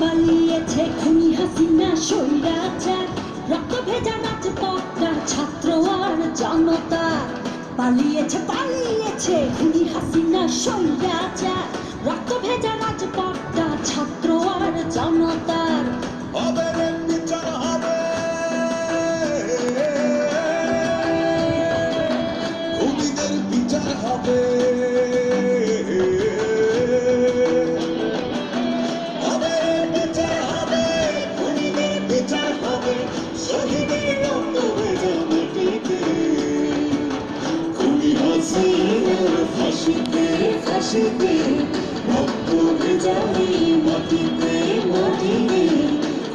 পালিয়েছে খুনি হাসিনা স্বৈরাচার, রক্ত ভেজা রাজপথটা ছাত্র আর জনতা। পালিয়েছে খুনি হাসিনা স্বৈরাচার, রক্ত ভেজা রাজপথটা ছাত্র আর জনতার। হবে রে বিচার হবে, খুনিদের বিচার হবে। হবে বিচার হবে, খুনিদের বিচার হবে, শহীদের রক্ত ভেজা মাটিতে। খুনি হাসিনার ফাঁসিতে ফাঁসিতে রক্ত ভেজা এই মাটিতে মাটিতে।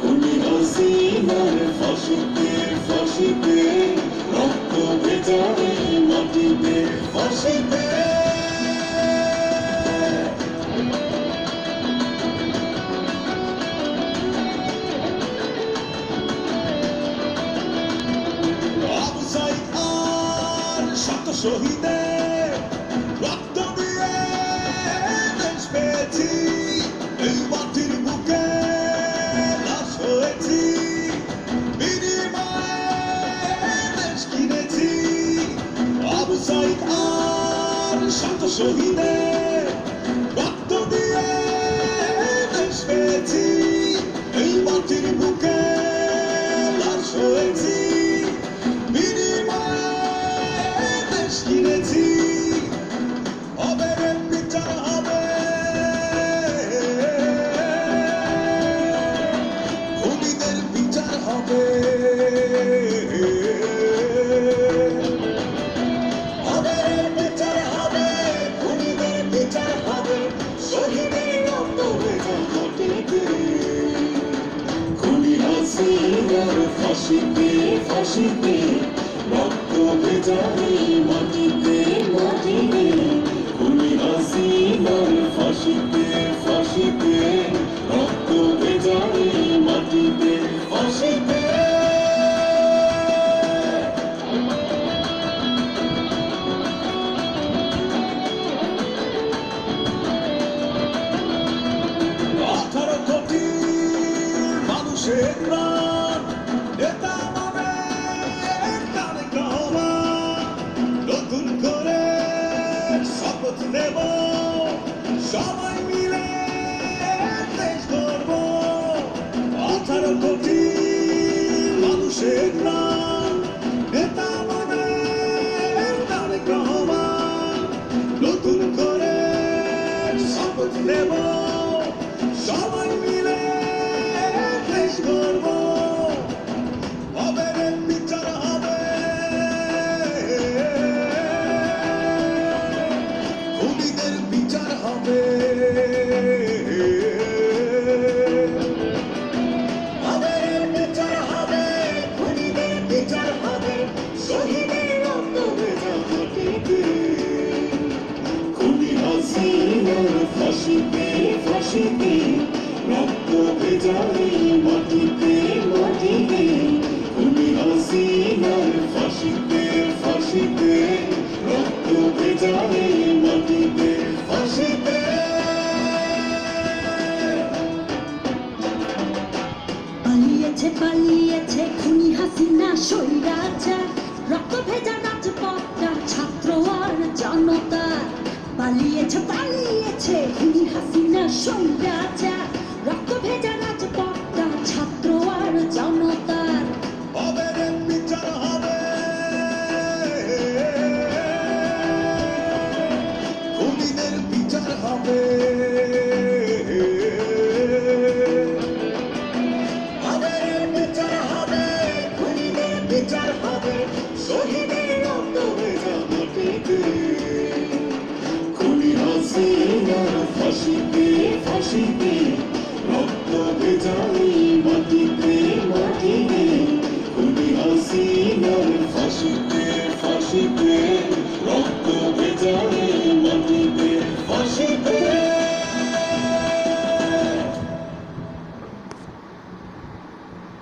খুনি হাসিনার ফাঁসিতে ফাঁসিতে রক্ত ভেজা এই মাটিতে ফাঁসিতে। আবু সাইদ আর শত শহীদের রক্ত দিয়ে দেশ পেয়েছি, এই মাটির বুকে লাশ হয়েছি, বিনিময়ে দেশ কিনেছি। আবু সাইদ আর শত শহীদের রক্ত দিয়ে দেশ পেয়েছি, এই মাটির বুকে লাশ হয়েছি, বিনিময়ে দেশ কিনেছি। হবে রে বিচার হবে, খুনিদের বিচার হবে। হবে রে বিচার হবে, খুনিদের বিচার হবে, শহীদের রক্ত ভেজা মাটিতে। খুনি হাসিনার ফাঁসিতে ফাঁসিতে রক্ত ভেজা এই মাটিতে মাটিতে। খুনি হাসিনার ফাঁসিতে ফাঁসিতে রক্ত ভেজা এই মাটিতে ফাঁসিতে। আঠারো কোটি মানুষের প্রাণ, নেতা আমাদের তারেক রহমান। নতুন করে শপথ নেব, সবাই মিলে দেশ গড়ব। 18 কোটি মানুষের প্রাণ, নেতা আমাদের তারেক রহমান। নতুন করে শপথ নেব, সবাই মিলে দেশ গড়ব। হবে রে বিচার হবে, খুনিদের বিচার হবে। হবে রে বিচার হবে, খুনিদের বিচার হবে, শহীদের রক্ত ভেজা মাটিতে। খুনি হাসিনার ফাঁসিতে ফাঁসিতে রক্ত ভেজা এই মাটিতে মাটিতে। খুনি হাসিনার ফাঁসিতে ফাঁসিতে রক্ত ভেজা এই মাটিতে ফাঁসিতে। পালিয়েছে খুনি হাসিনা স্বৈরাচার, রক্ত ভেজা রাজপথটা ছাত্র আর জনতা। পালিয়েছে খুনি হাসিনা স্বৈরাচার, রক্ত ভেজা রাজপথটা ছাত্র আর জনতার। হবে রে বিচার হবে, খুনিদের বিচার হবে। হবে রে বিচার হবে, খুনিদের বিচার হবে, শহীদের রক্ত ভেজা মাটিতে। খুনি হাসিনার ফাঁসিতে ফাঁসিতে